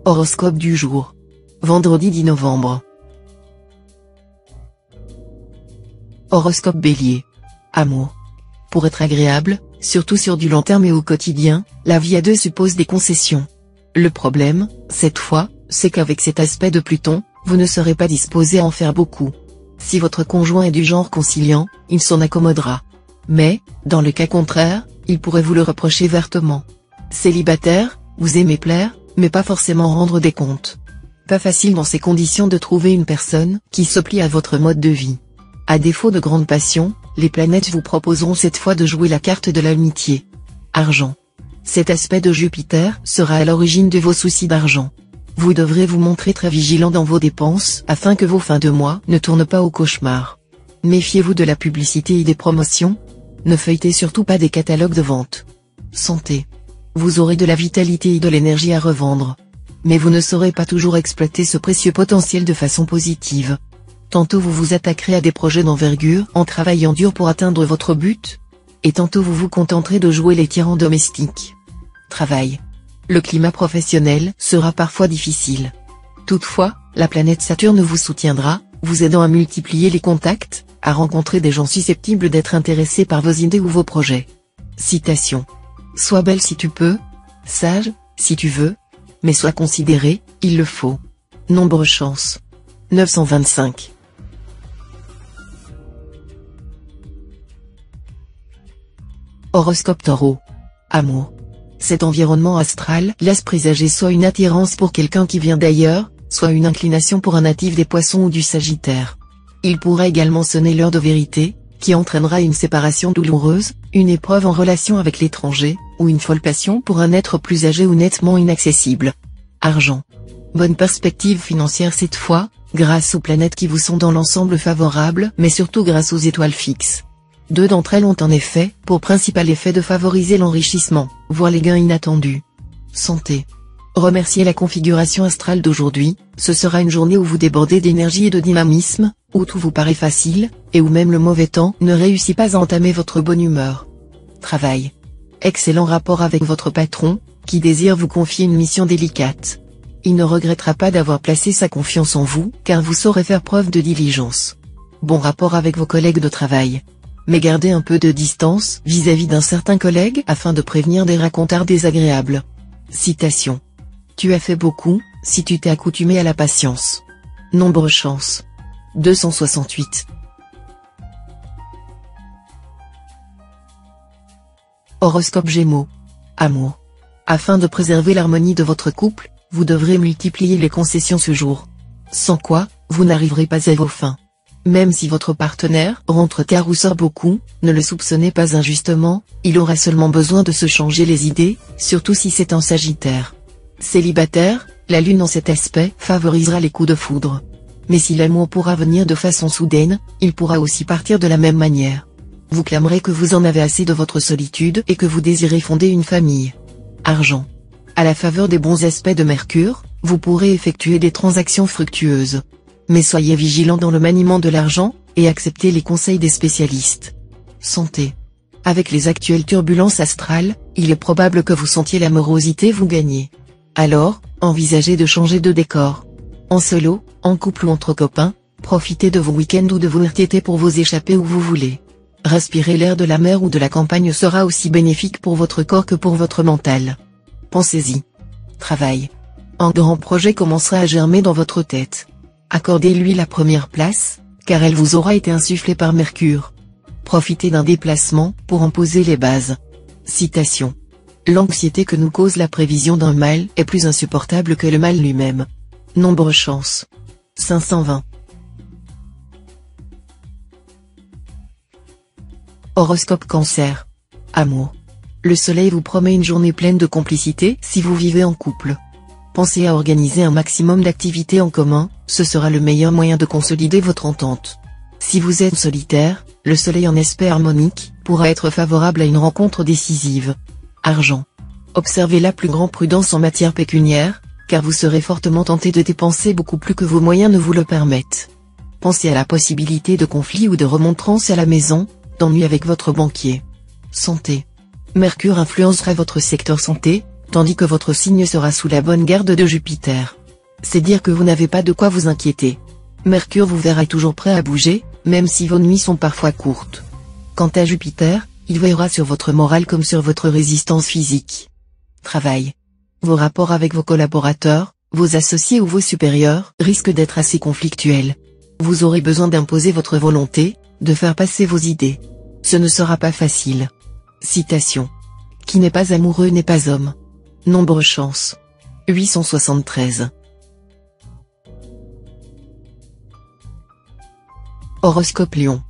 Horoscope du jour. Vendredi 10 novembre. Horoscope Bélier. Amour. Pour être agréable, surtout sur du long terme et au quotidien, la vie à deux suppose des concessions. Le problème, cette fois, c'est qu'avec cet aspect de Pluton, vous ne serez pas disposé à en faire beaucoup. Si votre conjoint est du genre conciliant, il s'en accommodera. Mais, dans le cas contraire, il pourrait vous le reprocher vertement. Célibataire, vous aimez plaire, mais pas forcément rendre des comptes. Pas facile dans ces conditions de trouver une personne qui se plie à votre mode de vie. À défaut de grande passion, les planètes vous proposeront cette fois de jouer la carte de l'amitié. Argent. Cet aspect de Jupiter sera à l'origine de vos soucis d'argent. Vous devrez vous montrer très vigilant dans vos dépenses afin que vos fins de mois ne tournent pas au cauchemar. Méfiez-vous de la publicité et des promotions. Ne feuilletez surtout pas des catalogues de vente. Santé. Vous aurez de la vitalité et de l'énergie à revendre. Mais vous ne saurez pas toujours exploiter ce précieux potentiel de façon positive. Tantôt vous vous attaquerez à des projets d'envergure en travaillant dur pour atteindre votre but, et tantôt vous vous contenterez de jouer les tyrans domestiques. Travail. Le climat professionnel sera parfois difficile. Toutefois, la planète Saturne vous soutiendra, vous aidant à multiplier les contacts, à rencontrer des gens susceptibles d'être intéressés par vos idées ou vos projets. Citation. Sois belle si tu peux, sage, si tu veux, mais sois considéré, il le faut. Nombre chance. 925. Horoscope Taureau. Amour. Cet environnement astral laisse présager soit une attirance pour quelqu'un qui vient d'ailleurs, soit une inclination pour un natif des Poissons ou du Sagittaire. Il pourrait également sonner l'heure de vérité, qui entraînera une séparation douloureuse, une épreuve en relation avec l'étranger, ou une folle passion pour un être plus âgé ou nettement inaccessible. Argent. Bonne perspective financière cette fois, grâce aux planètes qui vous sont dans l'ensemble favorables, mais surtout grâce aux étoiles fixes. Deux d'entre elles ont en effet, pour principal effet de favoriser l'enrichissement, voire les gains inattendus. Santé. Remerciez la configuration astrale d'aujourd'hui, ce sera une journée où vous débordez d'énergie et de dynamisme, où tout vous paraît facile, et où même le mauvais temps ne réussit pas à entamer votre bonne humeur. Travail. Excellent rapport avec votre patron, qui désire vous confier une mission délicate. Il ne regrettera pas d'avoir placé sa confiance en vous, car vous saurez faire preuve de diligence. Bon rapport avec vos collègues de travail. Mais gardez un peu de distance vis-à-vis d'un certain collègue afin de prévenir des racontars désagréables. Citation. Tu as fait beaucoup, si tu t'es accoutumé à la patience. Nombre chance. 268. Horoscope Gémeaux. Amour. Afin de préserver l'harmonie de votre couple, vous devrez multiplier les concessions ce jour. Sans quoi, vous n'arriverez pas à vos fins. Même si votre partenaire rentre tard ou sort beaucoup, ne le soupçonnez pas injustement, il aura seulement besoin de se changer les idées, surtout si c'est un Sagittaire. Célibataire, la lune en cet aspect favorisera les coups de foudre. Mais si l'amour pourra venir de façon soudaine, il pourra aussi partir de la même manière. Vous clamerez que vous en avez assez de votre solitude et que vous désirez fonder une famille. Argent. À la faveur des bons aspects de Mercure, vous pourrez effectuer des transactions fructueuses. Mais soyez vigilant dans le maniement de l'argent, et acceptez les conseils des spécialistes. Santé. Avec les actuelles turbulences astrales, il est probable que vous sentiez la morosité vous gagner. Alors, envisagez de changer de décor. En solo, en couple ou entre copains, profitez de vos week-ends ou de vos RTT pour vous échapper où vous voulez. Respirer l'air de la mer ou de la campagne sera aussi bénéfique pour votre corps que pour votre mental. Pensez-y. Travail. Un grand projet commencera à germer dans votre tête. Accordez-lui la première place, car elle vous aura été insufflée par Mercure. Profitez d'un déplacement pour en poser les bases. Citation. L'anxiété que nous cause la prévision d'un mal est plus insupportable que le mal lui-même. Nombre chance. 520. Horoscope Cancer. Amour. Le soleil vous promet une journée pleine de complicité si vous vivez en couple. Pensez à organiser un maximum d'activités en commun, ce sera le meilleur moyen de consolider votre entente. Si vous êtes solitaire, le soleil en aspect harmonique pourra être favorable à une rencontre décisive. Argent. Observez la plus grande prudence en matière pécuniaire, car vous serez fortement tenté de dépenser beaucoup plus que vos moyens ne vous le permettent. Pensez à la possibilité de conflits ou de remontrances à la maison, d'ennuis avec votre banquier. Santé. Mercure influencera votre secteur santé, tandis que votre signe sera sous la bonne garde de Jupiter. C'est dire que vous n'avez pas de quoi vous inquiéter. Mercure vous verra toujours prêt à bouger, même si vos nuits sont parfois courtes. Quant à Jupiter, il veillera sur votre morale comme sur votre résistance physique. Travail. Vos rapports avec vos collaborateurs, vos associés ou vos supérieurs risquent d'être assez conflictuels. Vous aurez besoin d'imposer votre volonté, de faire passer vos idées. Ce ne sera pas facile. Citation. Qui n'est pas amoureux n'est pas homme. Nombre chance. 873. Horoscope Lion.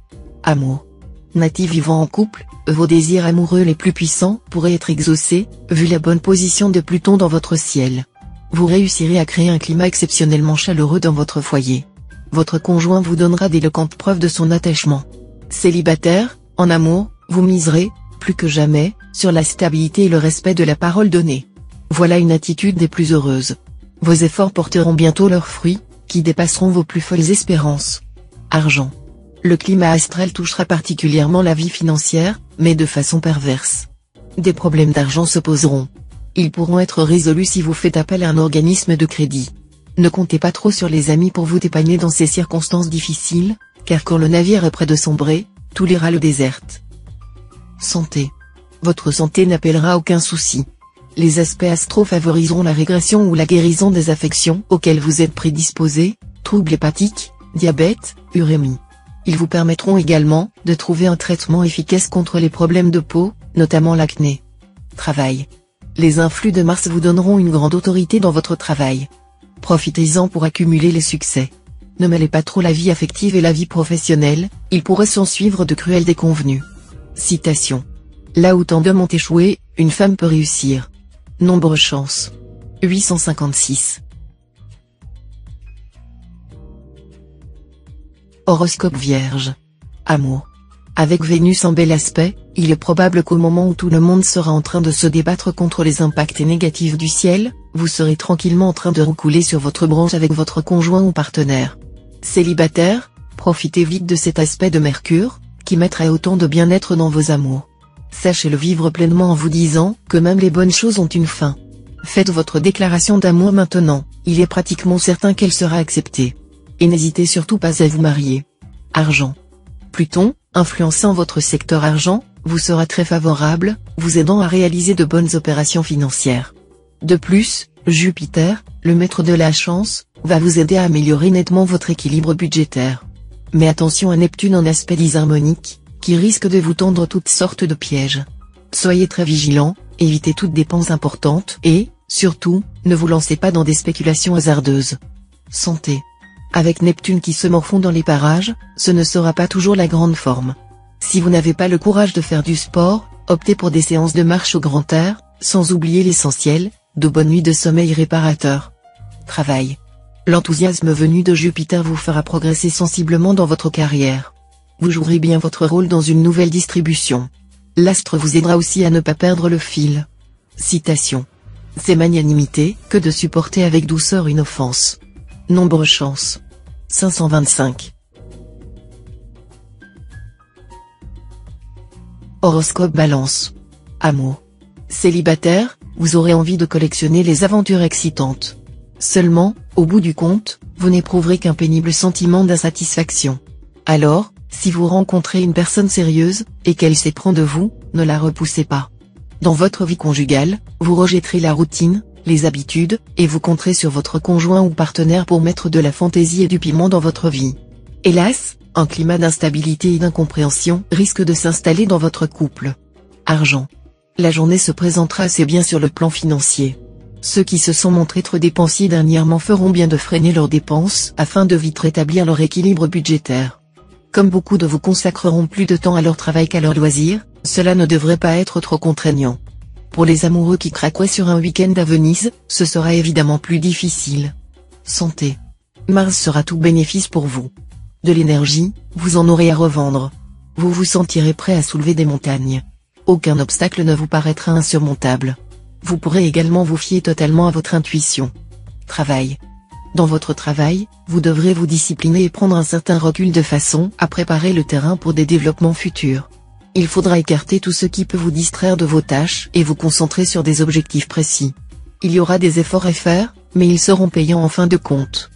Amour. Natif vivant en couple, vos désirs amoureux les plus puissants pourraient être exaucés, vu la bonne position de Pluton dans votre ciel. Vous réussirez à créer un climat exceptionnellement chaleureux dans votre foyer. Votre conjoint vous donnera d'éloquentes preuves de son attachement. Célibataire, en amour, vous miserez, plus que jamais, sur la stabilité et le respect de la parole donnée. Voilà une attitude des plus heureuses. Vos efforts porteront bientôt leurs fruits, qui dépasseront vos plus folles espérances. Argent. Le climat astral touchera particulièrement la vie financière, mais de façon perverse. Des problèmes d'argent se poseront. Ils pourront être résolus si vous faites appel à un organisme de crédit. Ne comptez pas trop sur les amis pour vous dépanner dans ces circonstances difficiles, car quand le navire est près de sombrer, tout l'ira le déserte. Santé. Votre santé n'appellera aucun souci. Les aspects astro favoriseront la régression ou la guérison des affections auxquelles vous êtes prédisposé, troubles hépatiques, diabète, urémie. Ils vous permettront également de trouver un traitement efficace contre les problèmes de peau, notamment l'acné. Travail. Les influx de Mars vous donneront une grande autorité dans votre travail. Profitez-en pour accumuler les succès. Ne mêlez pas trop la vie affective et la vie professionnelle, il pourrait s'en suivre de cruelles déconvenues. Citation. Là où tant d'hommes ont échoué, une femme peut réussir. Nombre chance. 856. Horoscope Vierge. Amour. Avec Vénus en bel aspect, il est probable qu'au moment où tout le monde sera en train de se débattre contre les impacts négatifs du ciel, vous serez tranquillement en train de roucouler sur votre branche avec votre conjoint ou partenaire. Célibataire, profitez vite de cet aspect de Mercure, qui mettra autant de bien-être dans vos amours. Sachez le vivre pleinement en vous disant que même les bonnes choses ont une fin. Faites votre déclaration d'amour maintenant, il est pratiquement certain qu'elle sera acceptée. Et n'hésitez surtout pas à vous marier. Argent. Pluton, influençant votre secteur argent, vous sera très favorable, vous aidant à réaliser de bonnes opérations financières. De plus, Jupiter, le maître de la chance, va vous aider à améliorer nettement votre équilibre budgétaire. Mais attention à Neptune en aspect disharmonique, qui risque de vous tendre toutes sortes de pièges. Soyez très vigilant, évitez toute dépense importante et, surtout, ne vous lancez pas dans des spéculations hasardeuses. Santé. Avec Neptune qui se morfond dans les parages, ce ne sera pas toujours la grande forme. Si vous n'avez pas le courage de faire du sport, optez pour des séances de marche au grand air, sans oublier l'essentiel, de bonnes nuits de sommeil réparateur. Travail. L'enthousiasme venu de Jupiter vous fera progresser sensiblement dans votre carrière. Vous jouerez bien votre rôle dans une nouvelle distribution. L'astre vous aidera aussi à ne pas perdre le fil. Citation. C'est magnanimité que de supporter avec douceur une offense. Nombre chance. 525. Horoscope Balance. Amour. Célibataire, vous aurez envie de collectionner les aventures excitantes. Seulement, au bout du compte, vous n'éprouverez qu'un pénible sentiment d'insatisfaction. Alors, si vous rencontrez une personne sérieuse, et qu'elle s'éprend de vous, ne la repoussez pas. Dans votre vie conjugale, vous rejetterez la routine, les habitudes, et vous compterez sur votre conjoint ou partenaire pour mettre de la fantaisie et du piment dans votre vie. Hélas, un climat d'instabilité et d'incompréhension risque de s'installer dans votre couple. Argent. La journée se présentera assez bien sur le plan financier. Ceux qui se sont montrés trop dépensiers dernièrement feront bien de freiner leurs dépenses afin de vite rétablir leur équilibre budgétaire. Comme beaucoup de vous consacreront plus de temps à leur travail qu'à leurs loisirs, cela ne devrait pas être trop contraignant. Pour les amoureux qui craqueraient sur un week-end à Venise, ce sera évidemment plus difficile. Santé. Mars sera tout bénéfice pour vous. De l'énergie, vous en aurez à revendre. Vous vous sentirez prêt à soulever des montagnes. Aucun obstacle ne vous paraîtra insurmontable. Vous pourrez également vous fier totalement à votre intuition. Travail. Dans votre travail, vous devrez vous discipliner et prendre un certain recul de façon à préparer le terrain pour des développements futurs. Il faudra écarter tout ce qui peut vous distraire de vos tâches et vous concentrer sur des objectifs précis. Il y aura des efforts à faire, mais ils seront payants en fin de compte.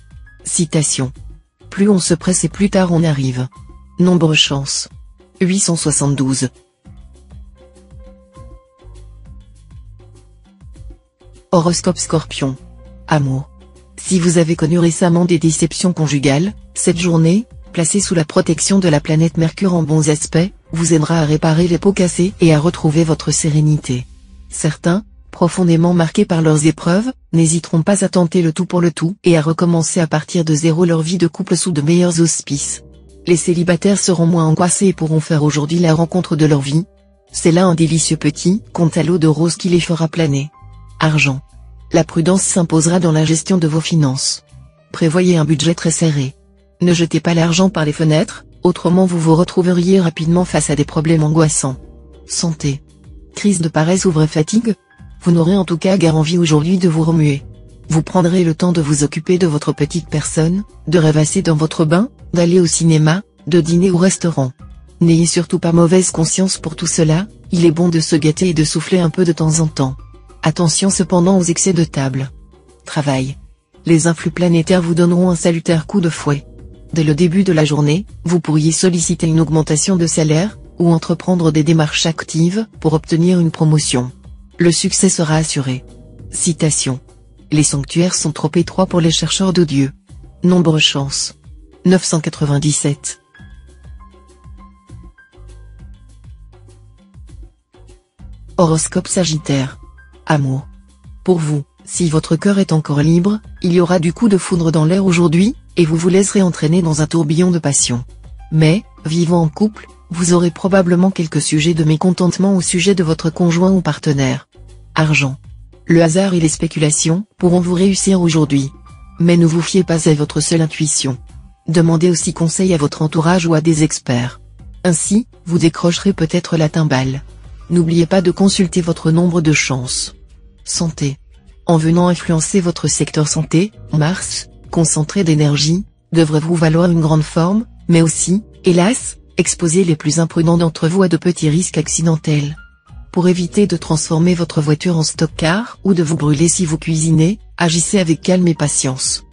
Citation. Plus on se presse et plus tard on arrive. Nombre chance. 872. Horoscope Scorpion. Amour. Si vous avez connu récemment des déceptions conjugales, cette journée, placée sous la protection de la planète Mercure en bons aspects, vous aidera à réparer les pots cassés et à retrouver votre sérénité. Certains, profondément marqués par leurs épreuves, n'hésiteront pas à tenter le tout pour le tout et à recommencer à partir de zéro leur vie de couple sous de meilleurs auspices. Les célibataires seront moins angoissés et pourront faire aujourd'hui la rencontre de leur vie. C'est là un délicieux petit conte à l'eau de rose qui les fera planer. Argent. La prudence s'imposera dans la gestion de vos finances. Prévoyez un budget très serré. Ne jetez pas l'argent par les fenêtres, autrement vous vous retrouveriez rapidement face à des problèmes angoissants. Santé. Crise de paresse ou vraie fatigue? Vous n'aurez en tout cas guère envie aujourd'hui de vous remuer. Vous prendrez le temps de vous occuper de votre petite personne, de rêvasser dans votre bain, d'aller au cinéma, de dîner au restaurant. N'ayez surtout pas mauvaise conscience pour tout cela, il est bon de se gâter et de souffler un peu de temps en temps. Attention cependant aux excès de table. Travail. Les influx planétaires vous donneront un salutaire coup de fouet. Dès le début de la journée, vous pourriez solliciter une augmentation de salaire, ou entreprendre des démarches actives pour obtenir une promotion. Le succès sera assuré. Citation. Les sanctuaires sont trop étroits pour les chercheurs de Dieu. Nombre chance. 997. Horoscope Sagittaire. Amour. Pour vous, si votre cœur est encore libre, il y aura du coup de foudre dans l'air aujourd'hui, et vous vous laisserez entraîner dans un tourbillon de passion. Mais, vivant en couple, vous aurez probablement quelques sujets de mécontentement au sujet de votre conjoint ou partenaire. Argent. Le hasard et les spéculations pourront vous réussir aujourd'hui. Mais ne vous fiez pas à votre seule intuition. Demandez aussi conseil à votre entourage ou à des experts. Ainsi, vous décrocherez peut-être la timbale. N'oubliez pas de consulter votre nombre de chances. Santé. En venant influencer votre secteur santé, Mars, concentré d'énergie, devrait vous valoir une grande forme, mais aussi, hélas, exposer les plus imprudents d'entre vous à de petits risques accidentels. Pour éviter de transformer votre voiture en stock-car ou de vous brûler si vous cuisinez, agissez avec calme et patience.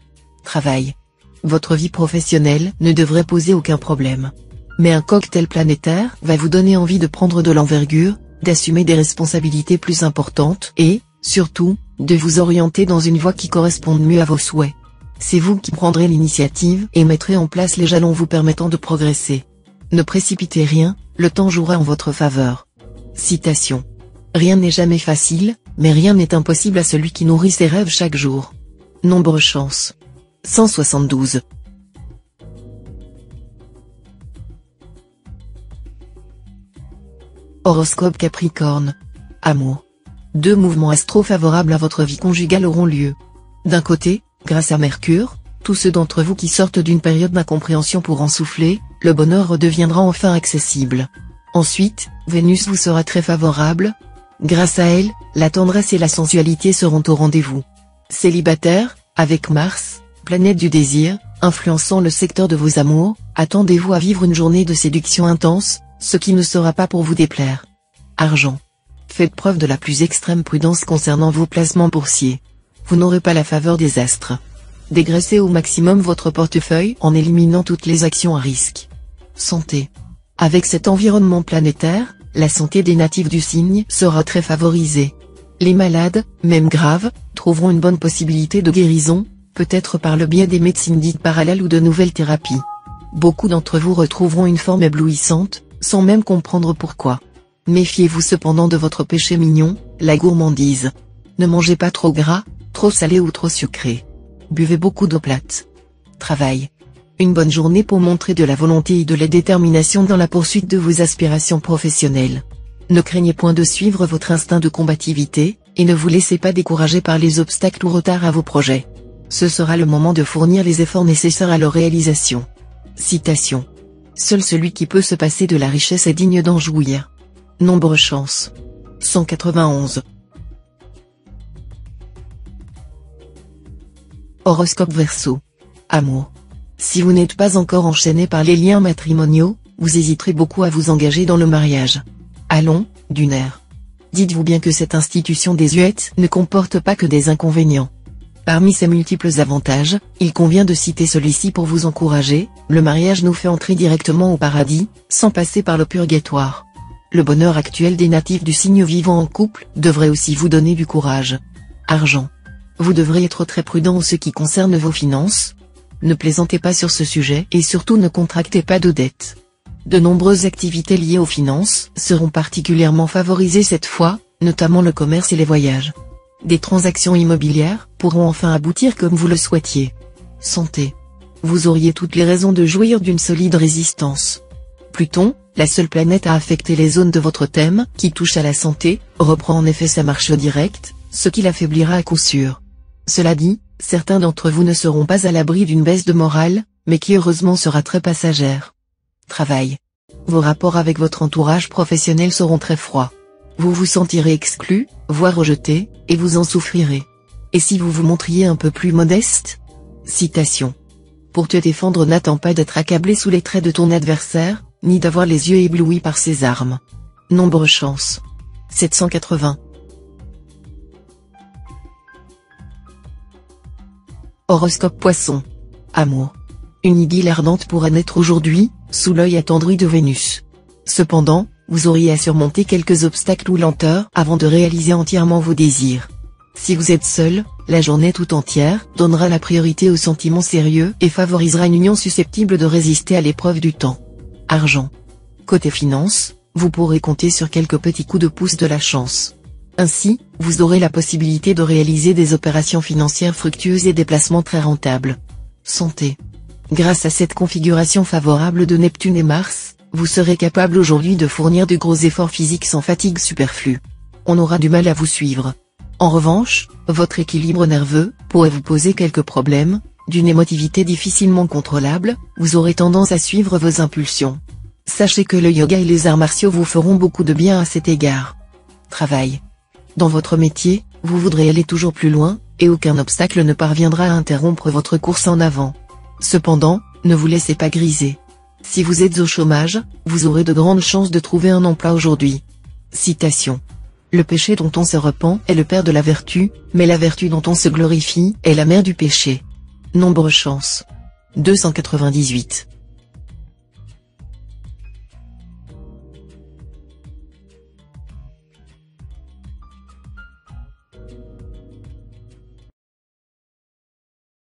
Travail. Votre vie professionnelle ne devrait poser aucun problème. Mais un cocktail planétaire va vous donner envie de prendre de l'envergure, d'assumer des responsabilités plus importantes et, surtout, de vous orienter dans une voie qui corresponde mieux à vos souhaits. C'est vous qui prendrez l'initiative et mettrez en place les jalons vous permettant de progresser. Ne précipitez rien, le temps jouera en votre faveur. Citation. Rien n'est jamais facile, mais rien n'est impossible à celui qui nourrit ses rêves chaque jour. Nombre chance. 172. Horoscope Capricorne. Amour. Deux mouvements astro favorables à votre vie conjugale auront lieu. D'un côté, grâce à Mercure, tous ceux d'entre vous qui sortent d'une période d'incompréhension pourront souffler, le bonheur redeviendra enfin accessible. Ensuite, Vénus vous sera très favorable. Grâce à elle, la tendresse et la sensualité seront au rendez-vous. Célibataire, avec Mars, planète du désir, influençant le secteur de vos amours, attendez-vous à vivre une journée de séduction intense, ce qui ne sera pas pour vous déplaire. Argent. Faites preuve de la plus extrême prudence concernant vos placements boursiers. Vous n'aurez pas la faveur des astres. Dégraissez au maximum votre portefeuille en éliminant toutes les actions à risque. Santé. Avec cet environnement planétaire, la santé des natifs du signe sera très favorisée. Les malades, même graves, trouveront une bonne possibilité de guérison, peut-être par le biais des médecines dites parallèles ou de nouvelles thérapies. Beaucoup d'entre vous retrouveront une forme éblouissante, sans même comprendre pourquoi. Méfiez-vous cependant de votre péché mignon, la gourmandise. Ne mangez pas trop gras, trop salé ou trop sucré. Buvez beaucoup d'eau plate. Travail. Une bonne journée pour montrer de la volonté et de la détermination dans la poursuite de vos aspirations professionnelles. Ne craignez point de suivre votre instinct de combativité, et ne vous laissez pas décourager par les obstacles ou retards à vos projets. Ce sera le moment de fournir les efforts nécessaires à leur réalisation. Citation. Seul celui qui peut se passer de la richesse est digne d'en jouir. Nombre chance. 191. Horoscope Verseau. Amour. Si vous n'êtes pas encore enchaîné par les liens matrimoniaux, vous hésiterez beaucoup à vous engager dans le mariage. Allons, d'une ère. Dites-vous bien que cette institution désuète ne comporte pas que des inconvénients. Parmi ses multiples avantages, il convient de citer celui-ci pour vous encourager: le mariage nous fait entrer directement au paradis, sans passer par le purgatoire. Le bonheur actuel des natifs du signe vivant en couple devrait aussi vous donner du courage. Argent. Vous devrez être très prudent en ce qui concerne vos finances. Ne plaisantez pas sur ce sujet et surtout ne contractez pas de dettes. De nombreuses activités liées aux finances seront particulièrement favorisées cette fois, notamment le commerce et les voyages. Des transactions immobilières pourront enfin aboutir comme vous le souhaitiez. Santé. Vous auriez toutes les raisons de jouir d'une solide résistance. Pluton, la seule planète à affecter les zones de votre thème qui touchent à la santé, reprend en effet sa marche directe, ce qui l'affaiblira à coup sûr. Cela dit, certains d'entre vous ne seront pas à l'abri d'une baisse de morale, mais qui heureusement sera très passagère. Travail. Vos rapports avec votre entourage professionnel seront très froids. Vous vous sentirez exclu, voire rejeté, et vous en souffrirez. Et si vous vous montriez un peu plus modeste? Citation. Pour te défendre, n'attends pas d'être accablé sous les traits de ton adversaire, ni d'avoir les yeux éblouis par ses armes. Nombre chance. 780. Horoscope Poisson. Amour. Une idylle ardente pourra naître aujourd'hui, sous l'œil attendri de Vénus. Cependant, vous auriez à surmonter quelques obstacles ou lenteurs avant de réaliser entièrement vos désirs. Si vous êtes seul, la journée tout entière donnera la priorité aux sentiments sérieux et favorisera une union susceptible de résister à l'épreuve du temps. Argent. Côté finance, vous pourrez compter sur quelques petits coups de pouce de la chance. Ainsi, vous aurez la possibilité de réaliser des opérations financières fructueuses et des placements très rentables. Santé. Grâce à cette configuration favorable de Neptune et Mars, vous serez capable aujourd'hui de fournir de gros efforts physiques sans fatigue superflue. On aura du mal à vous suivre. En revanche, votre équilibre nerveux pourrait vous poser quelques problèmes. D'une émotivité difficilement contrôlable, vous aurez tendance à suivre vos impulsions. Sachez que le yoga et les arts martiaux vous feront beaucoup de bien à cet égard. Travail. Dans votre métier, vous voudrez aller toujours plus loin, et aucun obstacle ne parviendra à interrompre votre course en avant. Cependant, ne vous laissez pas griser. Si vous êtes au chômage, vous aurez de grandes chances de trouver un emploi aujourd'hui. Citation. Le péché dont on se repent est le père de la vertu, mais la vertu dont on se glorifie est la mère du péché. Nombre chance. 298.